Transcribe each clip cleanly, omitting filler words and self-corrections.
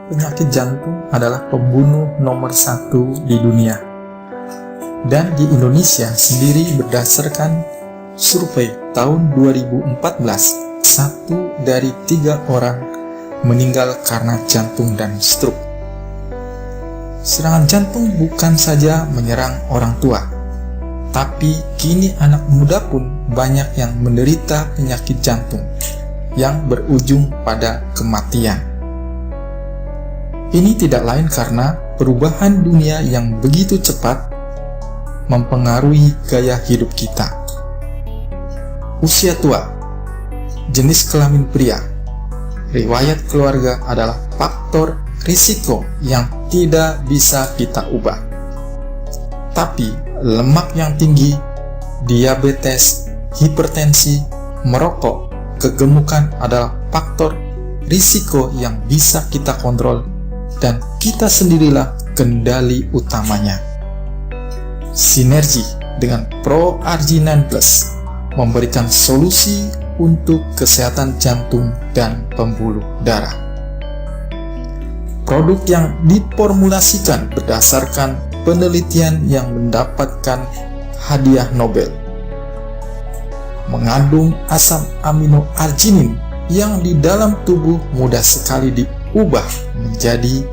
penyakit jantung adalah pembunuh nomor 1 di dunia. Dan di Indonesia sendiri berdasarkan survei tahun 2014, 1 dari 3 orang meninggal karena jantung dan stroke. Serangan jantung bukan saja menyerang orang tua, tapi kini anak muda pun banyak yang menderita penyakit jantung yang berujung pada kematian. Ini tidak lain karena perubahan dunia yang begitu cepat mempengaruhi gaya hidup kita. Usia tua, jenis kelamin pria, riwayat keluarga adalah faktor risiko yang tidak bisa kita ubah. Tapi lemak yang tinggi, diabetes, hipertensi, merokok, kegemukan adalah faktor risiko yang bisa kita kontrol dan kita sendirilah kendali utamanya. Sinergi dengan Pro Argi-9 Plus memberikan solusi untuk kesehatan jantung dan pembuluh darah. Produk yang diformulasikan berdasarkan penelitian yang mendapatkan hadiah Nobel. Mengandung asam amino arginin yang di dalam tubuh mudah sekali diubah menjadi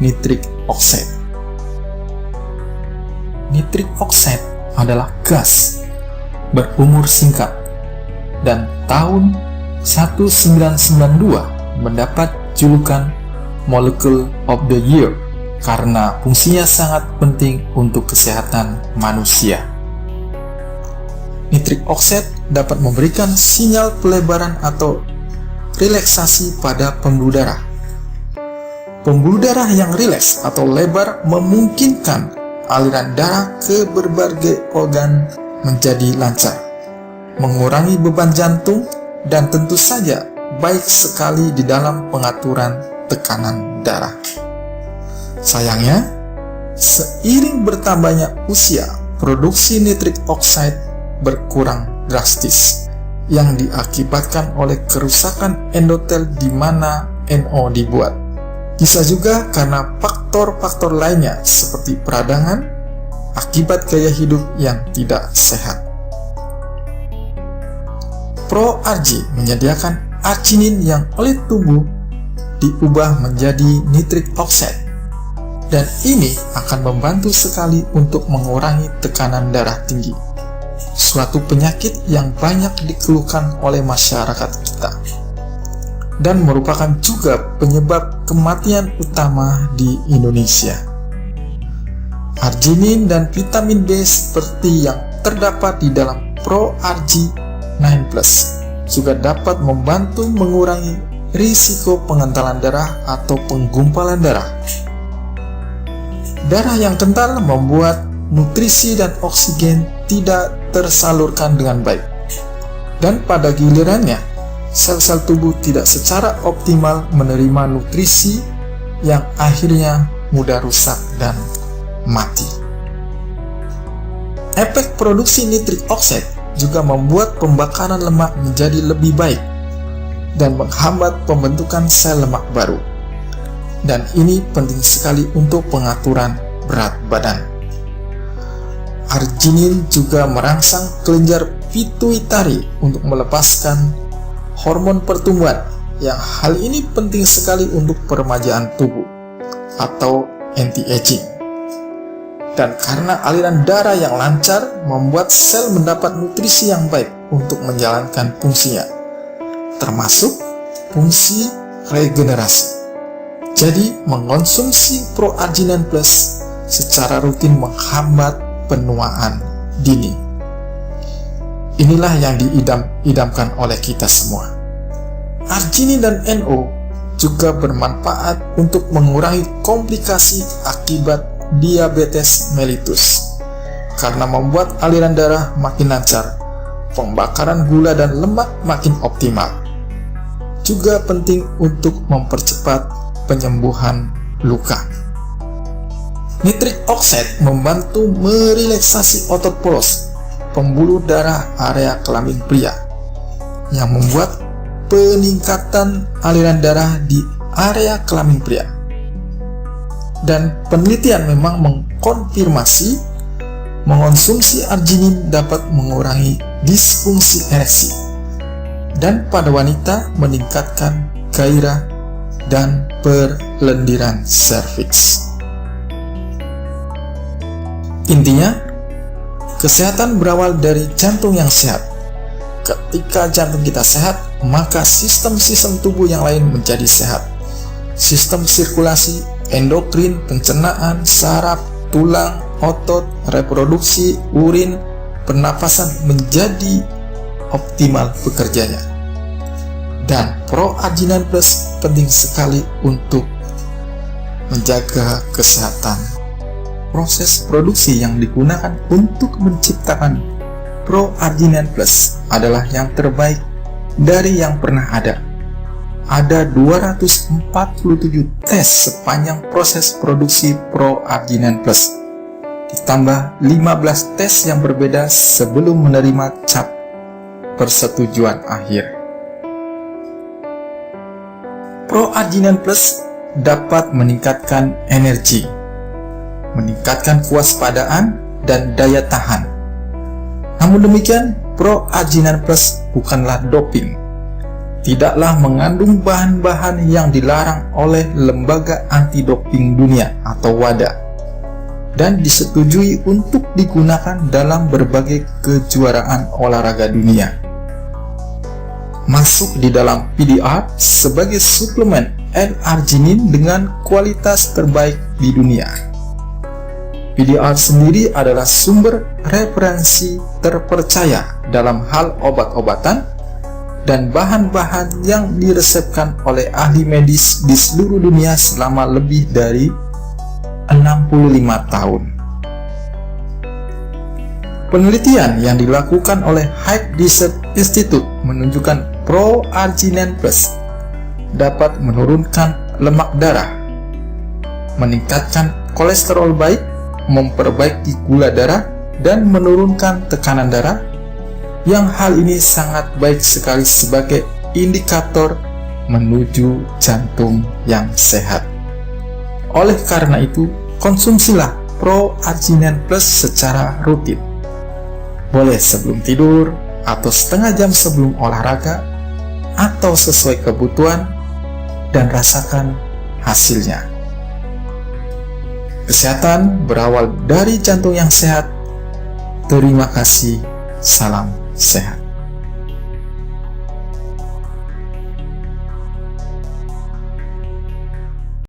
nitric oxide. Nitric oxide adalah gas berumur singkat dan tahun 1992 mendapat julukan Molecule of the Year karena fungsinya sangat penting untuk kesehatan manusia. Nitric oxide dapat memberikan sinyal pelebaran atau relaksasi pada pembuluh darah. Pembuluh darah yang rileks atau lebar memungkinkan aliran darah ke berbagai organ menjadi lancar, mengurangi beban jantung, dan tentu saja baik sekali di dalam pengaturan tekanan darah. Sayangnya, seiring bertambahnya usia, produksi nitric oxide berkurang drastis yang diakibatkan oleh kerusakan endotel di mana NO dibuat. Bisa juga karena faktor-faktor lainnya seperti peradangan akibat gaya hidup yang tidak sehat. Pro Argi menyediakan arginin yang oleh tubuh diubah menjadi nitric oxide, dan ini akan membantu sekali untuk mengurangi tekanan darah tinggi, suatu penyakit yang banyak dikeluhkan oleh masyarakat kita dan merupakan juga penyebab kematian utama di Indonesia. Arginin dan vitamin B seperti yang terdapat di dalam Pro Argi-9 Plus juga dapat membantu mengurangi risiko pengentalan darah atau penggumpalan darah. Darah yang kental membuat nutrisi dan oksigen tidak tersalurkan dengan baik, dan pada gilirannya sel-sel tubuh tidak secara optimal menerima nutrisi yang akhirnya mudah rusak dan mati. Efek produksi nitric oxide juga membuat pembakaran lemak menjadi lebih baik dan menghambat pembentukan sel lemak baru. Dan ini penting sekali untuk pengaturan berat badan. Arginin juga merangsang kelenjar pituitari untuk melepaskan hormon pertumbuhan, yang hal ini penting sekali untuk peremajaan tubuh atau anti-aging. Dan karena aliran darah yang lancar membuat sel mendapat nutrisi yang baik untuk menjalankan fungsinya, termasuk fungsi regenerasi. Jadi mengonsumsi Pro Argi-9 Plus secara rutin menghambat penuaan dini. Inilah yang diidam-idamkan oleh kita semua. Arginin dan NO juga bermanfaat untuk mengurangi komplikasi akibat diabetes mellitus karena membuat aliran darah makin lancar, pembakaran gula dan lemak makin optimal. Juga penting untuk mempercepat penyembuhan luka. Nitric oxide membantu merelaksasi otot polos pembuluh darah area kelamin pria, yang membuat peningkatan aliran darah di area kelamin pria Dan penelitian memang mengkonfirmasi mengonsumsi arginin dapat mengurangi disfungsi ereksi dan pada wanita meningkatkan gairah dan perlendiran serviks. Intinya, kesehatan berawal dari jantung yang sehat. Ketika jantung kita sehat, maka sistem-sistem tubuh yang lain menjadi sehat. Sistem sirkulasi, endokrin, pencernaan, saraf, tulang, otot, reproduksi, urin, pernapasan menjadi optimal bekerjanya. Dan Pro-Arginine Plus penting sekali untuk menjaga kesehatan. Proses produksi yang digunakan untuk menciptakan Pro-Arginine Plus adalah yang terbaik dari yang pernah ada. Ada 247 tes sepanjang proses produksi Pro-Arginine Plus, ditambah 15 tes yang berbeda sebelum menerima cap persetujuan akhir. Pro-Arginine Plus dapat meningkatkan energi, meningkatkan kewaspadaan dan daya tahan. Namun demikian, Pro-Arginine Plus bukanlah doping. Tidaklah mengandung bahan-bahan yang dilarang oleh Lembaga Anti-Doping Dunia atau WADA dan disetujui untuk digunakan dalam berbagai kejuaraan olahraga dunia. Masuk di dalam PDR sebagai suplemen L-arginin dengan kualitas terbaik di dunia. PDR sendiri adalah sumber referensi terpercaya dalam hal obat-obatan dan bahan-bahan yang diresepkan oleh ahli medis di seluruh dunia selama lebih dari 65 tahun. Penelitian yang dilakukan oleh Hyde Research Institute menunjukkan Pro-Arginine Plus dapat menurunkan lemak darah, meningkatkan kolesterol baik, memperbaiki gula darah, dan menurunkan tekanan darah, yang hal ini sangat baik sekali sebagai indikator menuju jantung yang sehat. Oleh karena itu, konsumsilah Pro-Arginine Plus secara rutin. Boleh sebelum tidur, atau setengah jam sebelum olahraga, atau sesuai kebutuhan, dan rasakan hasilnya. Kesehatan berawal dari jantung yang sehat. Terima kasih. Salam sehat.